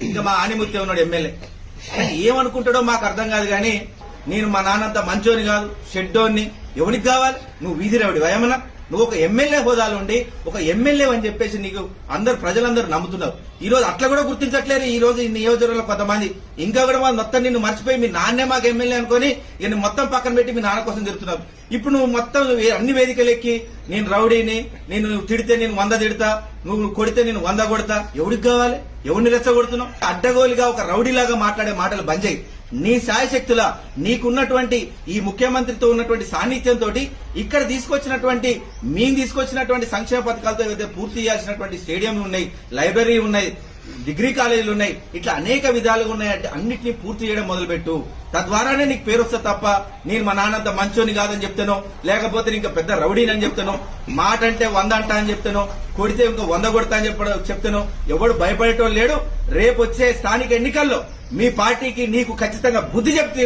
ఇంకా మా ఆనిముత్యం ఉన్నాడు ఎమ్మెల్యే. ఏమనుకుంటాడో మాకు అర్థం కాదు కానీ నేను మా నాన్నంత మంచోని కాదు, షెడ్డోని. ఎవరికి కావాలి? నువ్వు వీధి రౌడి వయమన్నా? నువ్వు ఒక ఎమ్మెల్యే హోదాలు ఉండి ఒక ఎమ్మెల్యే అని చెప్పేసి నీకు ప్రజలందరూ నమ్ముతున్నారు. ఈ రోజు అట్లా కూడా గుర్తించట్లేరు. ఈ రోజు ఈ నియోజకవర్గంలో కొంతమంది ఇంకా కూడా మొత్తం నిన్ను మర్చిపోయి మీ నాన్నే మాకు ఎమ్మెల్యే అనుకుని ఈయన మొత్తం పక్కన పెట్టి మీ నాన్న కోసం తిరుగుతున్నారు. ఇప్పుడు నువ్వు మొత్తం అన్ని వేదికలు ఎక్కి నేను రౌడీని, నేను తిడితే నేను 100 తిడతా, నువ్వు కొడితే నేను 100 కొడతా. ఎవరికి కావాలి? ఎవరిని రెచ్చగొడుతున్నావు? అడ్డగోలుగా ఒక రౌడీలాగా మాట్లాడే మాటలు బంద్ చేయి. నీ శాయశక్తుల నీకున్నటువంటి ఈ ముఖ్యమంత్రితో ఉన్నటువంటి సాన్నిధ్యంతో ఇక్కడ మేము తీసుకొచ్చినటువంటి సంక్షేమ పథకాలతో ఏదైతే పూర్తి చేయాల్సినటువంటి స్టేడియంలు ఉన్నాయి, లైబ్రరీ ఉన్నాయి, డిగ్రీ కాలేజీలు ఉన్నాయి, ఇట్లా అనేక విధాలుగా ఉన్నాయంటే అన్నింటినీ పూర్తి చేయడం మొదలుపెట్టు. తద్వారానే నీకు పేరు వస్తే తప్ప నేను మా నాన్నంత మంచోని కాదని చెప్తాను, లేకపోతే ఇంకా పెద్ద రౌడీని అని చెప్తాను, మాట అంటే 100 అంటా అని చెప్తాను, కొడితే ఇంకా 100 కొడతా అని చెప్తాను. ఎవడు భయపడేటోళ్ళు లేడు. రేపు వచ్చే స్థానిక ఎన్నికల్లో మీ పార్టీకి నీకు ఖచ్చితంగా బుద్ధి చెప్తూ